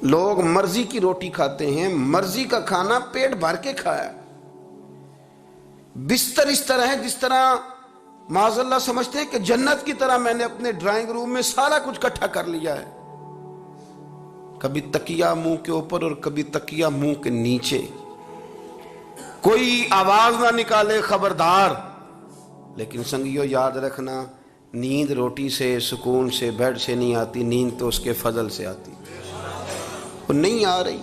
لوگ مرضی کی روٹی کھاتے ہیں، مرضی کا کھانا پیٹ بھر کے کھایا۔ بستر اس طرح ہے جس طرح معاذ اللہ سمجھتے ہیں کہ جنت کی طرح میں نے اپنے ڈرائنگ روم میں سارا کچھ اکٹھا کر لیا ہے۔ کبھی تکیہ منہ کے اوپر اور کبھی تکیہ منہ کے نیچے، کوئی آواز نہ نکالے خبردار۔ لیکن سنگیو یاد رکھنا، نیند روٹی سے، سکون سے، بیڈ سے نہیں آتی، نیند تو اس کے فضل سے آتی۔ وہ نہیں آ رہی،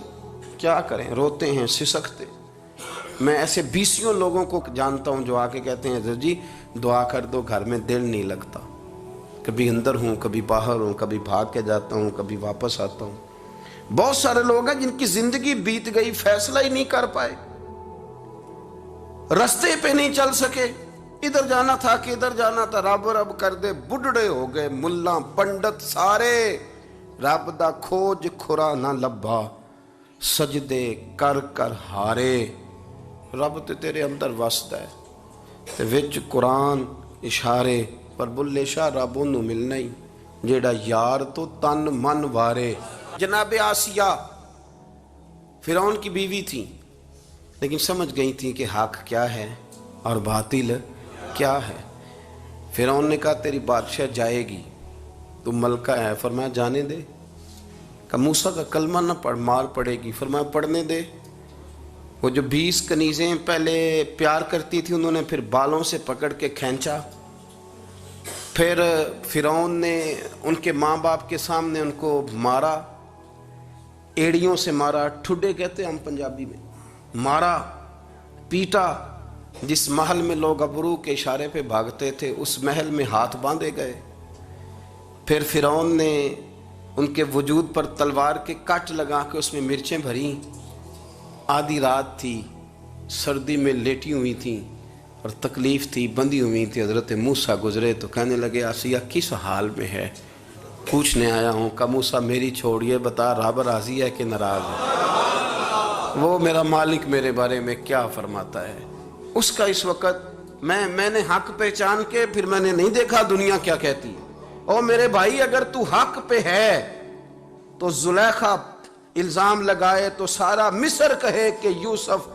کیا کریں، روتے ہیں، سسکتے۔ میں ایسے بیسیوں لوگوں کو جانتا ہوں جو آ کے کہتے ہیں حضرت جی دعا کر دو، گھر میں دل نہیں لگتا، کبھی اندر ہوں کبھی باہر ہوں، کبھی بھاگ کے جاتا ہوں کبھی واپس آتا ہوں۔ بہت سارے لوگ ہیں جن کی زندگی بیت گئی، فیصلہ ہی نہیں کر پائے، رستے پہ نہیں چل سکے، ادھر جانا تھا کہ ادھر جانا تھا، رب رب کر دے بڈھڑے ہو گئے، ملا پنڈت سارے، رب دا کھوج کھرا نہ لبھا، سجدے کر کر ہارے۔ رب تے تیرے اندر وسد ہے تے وچ قرآن اشارے، پر بلے شاہ رب انہوں ملنا ہی جیڑا یار تو تن من وارے۔ جناب آسیہ فرعون کی بیوی تھی، لیکن سمجھ گئی تھی کہ حق کیا ہے اور باطل کیا ہے۔ فرعون نے کہا تیری بادشاہ جائے گی، تو ملکہ ہے، فرمایا جانے دے۔ کہ موسیٰ کا کلمہ نہ پڑھ، مار پڑے گی، فرمایا پڑھنے دے۔ وہ جو 20 کنیزیں پہلے پیار کرتی تھی انہوں نے پھر بالوں سے پکڑ کے کھینچا، پھر فرعون نے ان کے ماں باپ کے سامنے ان کو مارا، ایڑیوں سے مارا، ٹھڈے کہتے ہیں ہم پنجابی میں، مارا پیٹا۔ جس محل میں لوگ ابرو کے اشارے پہ بھاگتے تھے اس محل میں ہاتھ باندھے گئے۔ پھر فرعون نے ان کے وجود پر تلوار کے کٹ لگا کے اس میں مرچیں بھریں۔ آدھی رات تھی، سردی میں لیٹی ہوئی تھیں اور تکلیف تھی، بندھی ہوئی تھی۔ حضرت موسیٰ گزرے تو کہنے لگے آسیہ کس حال میں ہے؟ پوچھنے آیا ہوں۔ کہ موسیٰ میری چھوڑیے، بتا رب راضی ہے کہ ناراض ہے؟ وہ میرا مالک میرے بارے میں کیا فرماتا ہے؟ اس کا اس وقت میں نے حق پہچان کے پھر میں نے نہیں دیکھا دنیا کیا کہتی ہے۔ او میرے بھائی اگر تو حق پہ ہے تو زلیخا الزام لگائے تو سارا مصر کہے کہ یوسف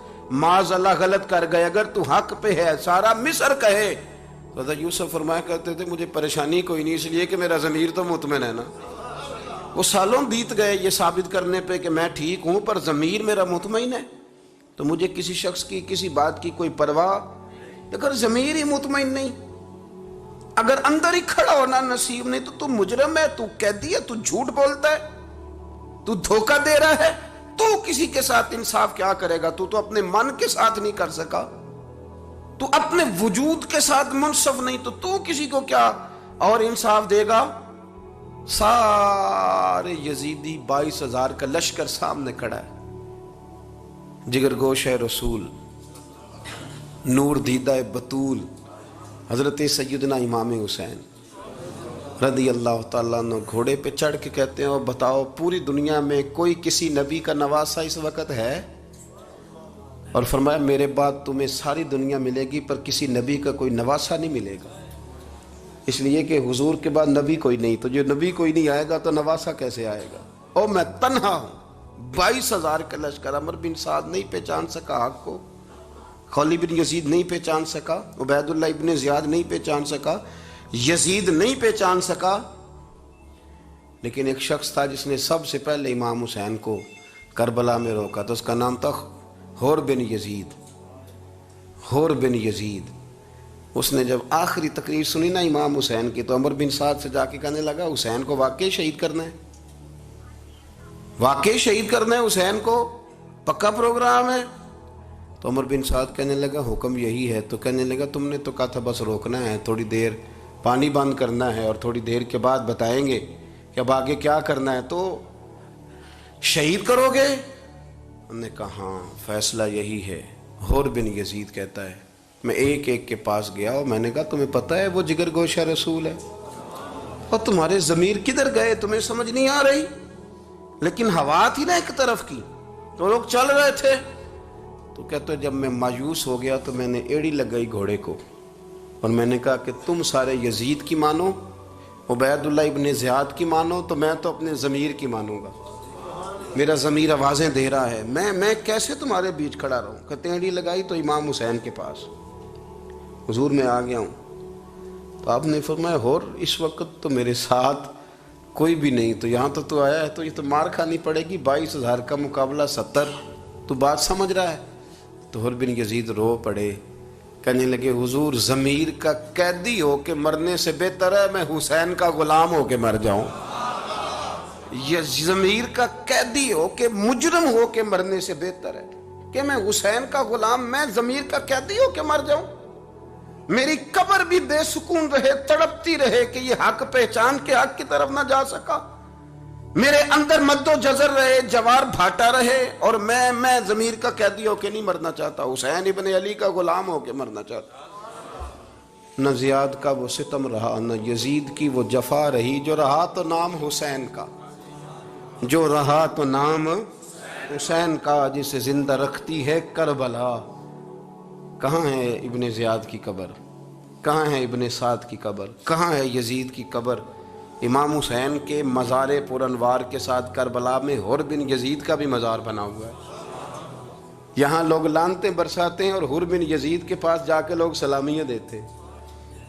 معاذ اللہ غلط کر گئے۔ اگر تو حق پہ ہے سارا مصر کہے۔ تو حضرت یوسف فرمایا کرتے تھے مجھے پریشانی کوئی نہیں، اس لیے کہ میرا ضمیر تو مطمئن ہے نا۔ وہ سالوں بیت گئے یہ ثابت کرنے پہ کہ میں ٹھیک ہوں، پر ضمیر میرا مطمئن ہے، تو مجھے کسی شخص کی کسی بات کی کوئی پرواہ۔ اگر ضمیر ہی مطمئن نہیں، اگر اندر ہی کھڑا ہونا نصیب نہیں، تو مجرم ہے، تو قیدی ہے، تو جھوٹ بولتا ہے، تو دھوکہ دے رہا ہے، تو کسی کے ساتھ انصاف کیا کرے گا؟ تو اپنے من کے ساتھ نہیں کر سکا، تو اپنے وجود کے ساتھ منصف نہیں، تو کسی کو کیا اور انصاف دے گا؟ سارے یزیدی 22,000 کا لشکر سامنے کھڑا ہے، جگر گوش ہے رسول، نور دیدہ بطول حضرت سیدنا امام حسین رضی اللہ تعالیٰ عنہ گھوڑے پہ چڑھ کے کہتے ہیں اور بتاؤ پوری دنیا میں کوئی کسی نبی کا نواسہ اس وقت ہے؟ اور فرمایا میرے بعد تمہیں ساری دنیا ملے گی پر کسی نبی کا کوئی نواسہ نہیں ملے گا، اس لیے کہ حضور کے بعد نبی کوئی نہیں، تو جو نبی کوئی نہیں آئے گا تو نواسہ کیسے آئے گا؟ اور میں تنہا ہوں، 22,000 کا لشکر۔ عمر بن سعد نہیں پہچان سکا حق کو، خالد بن یزید نہیں پہچان سکا، عبید اللہ ابن زیاد نہیں پہچان سکا، یزید نہیں پہچان سکا، لیکن ایک شخص تھا جس نے سب سے پہلے امام حسین کو کربلا میں روکا، تو اس کا نام تھا حور بن یزید۔ حور بن یزید اس نے جب آخری تقریر سنی نا امام حسین کی، تو عمر بن سعد سے جا کے کہنے لگا حسین کو واقعی شہید کرنا ہے، واقعی شہید کرنا ہے حسین کو، پکا پروگرام ہے؟ تو عمر بن سعد کہنے لگا حکم یہی ہے۔ تو کہنے لگا تم نے تو کہا تھا بس روکنا ہے، تھوڑی دیر پانی بند کرنا ہے اور تھوڑی دیر کے بعد بتائیں گے کہ اب آگے کیا کرنا ہے، تو شہید کرو گے؟ انہوں نے کہا ہاں فیصلہ یہی ہے۔ حور بن یزید کہتا ہے میں ایک ایک کے پاس گیا اور میں نے کہا تمہیں پتہ ہے وہ جگر گوشہ رسول ہے، اور تمہارے ضمیر کدھر گئے تمہیں سمجھ نہیں آ رہی؟ لیکن ہوا تھی نا ایک طرف کی، تو لوگ چل رہے تھے۔ تو کہتے جب میں مایوس ہو گیا تو میں نے ایڑی لگائی گھوڑے کو اور میں نے کہا کہ تم سارے یزید کی مانو، عبید اللہ ابن زیاد کی مانو، تو میں تو اپنے ضمیر کی مانوں گا۔ میرا ضمیر آوازیں دے رہا ہے، میں کیسے تمہارے بیچ کھڑا رہوں؟ کہ تینڑی لگائی تو امام حسین کے پاس، حضور میں آ گیا ہوں۔ تو آپ نے فرمایا اور اس وقت تو میرے ساتھ کوئی بھی نہیں، تو یہاں تو آیا ہے تو یہ تو مار کھانی پڑے گی، 22,000 کا مقابلہ 70، تو بات سمجھ رہا ہے؟ تو حر بن یزید رو پڑے، کہنے لگے حضور ضمیر کا قیدی ہو کے مرنے سے بہتر ہے میں حسین کا غلام ہو کے مر جاؤں۔ یہ ضمیر کا قیدی ہو کے مجرم ہو کے مرنے سے بہتر ہے کہ میں حسین کا غلام، میں ضمیر کا قیدی ہو کے مر جاؤں، میری قبر بھی بے سکون رہے، تڑپتی رہے کہ یہ حق پہچان کے حق کی طرف نہ جا سکا، میرے اندر مد و جزر رہے، جوار بھاٹا رہے، اور میں ضمیر کا قیدی ہو کے نہیں مرنا چاہتا، حسین ابن علی کا غلام ہو کے مرنا چاہتا۔ نہ زیاد کا وہ ستم رہا، نہ یزید کی وہ جفا رہی، جو رہا تو نام حسین کا، جو رہا تو نام حسین کا، جسے زندہ رکھتی ہے کربلا۔ کہاں ہے ابن زیاد کی قبر؟ کہاں ہے ابن سعد کی قبر؟ کہاں ہے یزید کی قبر؟ امام حسین کے مزار پر انوار کے ساتھ کربلا میں حر بن یزید کا بھی مزار بنا ہوا ہے۔ یہاں لوگ لعنتیں برساتے ہیں اور حر بن یزید کے پاس جا کے لوگ سلامیاں دیتے ہیں۔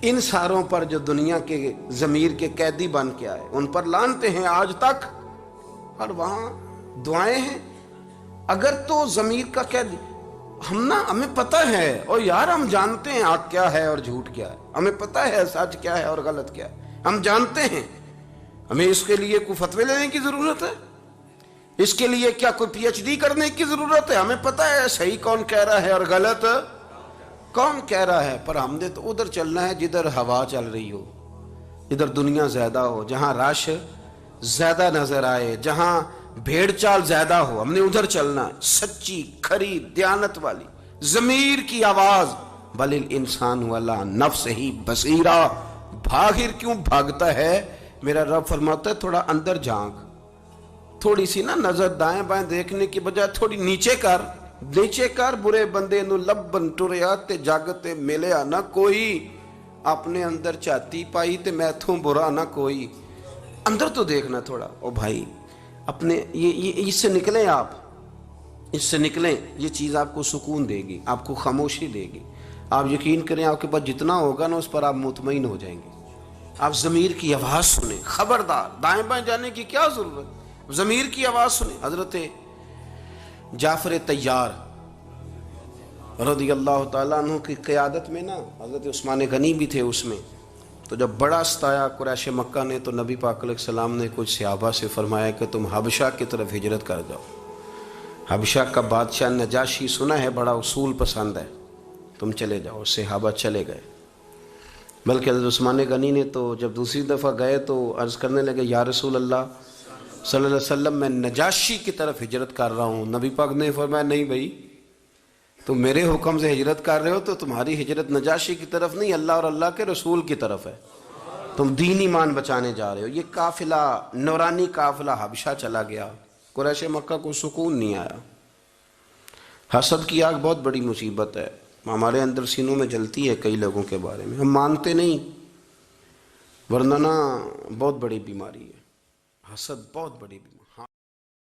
ان ساروں پر جو دنیا کے ضمیر کے قیدی بن کے آئے ان پر لعنتیں ہیں آج تک، اور وہاں دعائیں ہیں۔ اگر تو ضمیر کا قیدی، ہمیں پتہ ہے، اور یار ہم جانتے ہیں حق کیا ہے اور جھوٹ کیا ہے، ہمیں پتہ ہے سچ کیا ہے اور غلط کیا ہے، ہم جانتے ہیں، ہمیں اس کے لیے کوئی فتوے لینے کی ضرورت ہے؟ اس کے لیے کیا کوئی پی ایچ ڈی کرنے کی ضرورت ہے؟ ہمیں پتہ ہے صحیح کون کہہ رہا ہے اور غلط کون کہہ رہا ہے، پر ہم نے تو ادھر چلنا ہے جدھر ہوا چل رہی ہو، جدھر دنیا زیادہ ہو، جہاں رش زیادہ نظر آئے، جہاں بھیڑ چال زیادہ ہو، ہم نے ادھر چلنا ہے۔ سچی کھری دیانت والی ضمیر کی آواز، بل الانسان والا نفس ہی بصیرہ، بھاگر کیوں بھاگتا ہے؟ میرا رب فرماتا ہے تھوڑا اندر جھانک، تھوڑی سی نا نظر دائیں بائیں دیکھنے کی بجائے تھوڑی نیچے کر، برے بندے نو لبن ٹریا تے جگ تے ملیا نہ کوئی، اپنے اندر چاتی پائی تے میتھوں برا نہ کوئی، اندر تو دیکھنا تھوڑا۔ او بھائی اپنے یہ اس سے نکلیں، آپ اس سے نکلیں، یہ چیز آپ کو سکون دے گی، آپ کو خاموشی دے گی۔ آپ یقین کریں آپ کے پاس جتنا ہوگا نا اس پر آپ مطمئن ہو جائیں گے۔ آپ ضمیر کی آواز سنیں، خبردار دائیں بائیں جانے کی کیا ضرورت، ضمیر کی آواز سنیں۔ حضرت جعفر طیار رضی اللہ تعالیٰ عنہ کی قیادت میں نا، حضرت عثمان غنی بھی تھے اس میں، تو جب بڑا ستایا قریش مکہ نے تو نبی پاک علیہ السلام نے کچھ صحابہ سے فرمایا کہ تم حبشہ کی طرف ہجرت کر جاؤ، حبشہ کا بادشاہ نجاشی سنا ہے بڑا اصول پسند ہے، تم چلے جاؤ۔ صحابہ چلے گئے، بلکہ حضرت عثمان غنی نے تو جب دوسری دفعہ گئے تو عرض کرنے لگے یا رسول اللہ صلی اللہ علیہ وسلم میں نجاشی کی طرف ہجرت کر رہا ہوں۔ نبی پاک نے فرمایا نہیں بھائی، تم میرے حکم سے ہجرت کر رہے ہو تو تمہاری ہجرت نجاشی کی طرف نہیں، اللہ اور اللہ کے رسول کی طرف ہے، تم دین ایمان بچانے جا رہے ہو۔ یہ قافلہ نورانی قافلہ حبشہ چلا گیا، قریش مکہ کو سکون نہیں آیا۔ حسد کی آگ بہت بڑی مصیبت ہے، ہمارے اندر سینوں میں جلتی ہے کئی لوگوں کے بارے میں، ہم مانتے نہیں، ورنہ بہت بڑی بیماری ہے، حسد بہت بڑی بیماری۔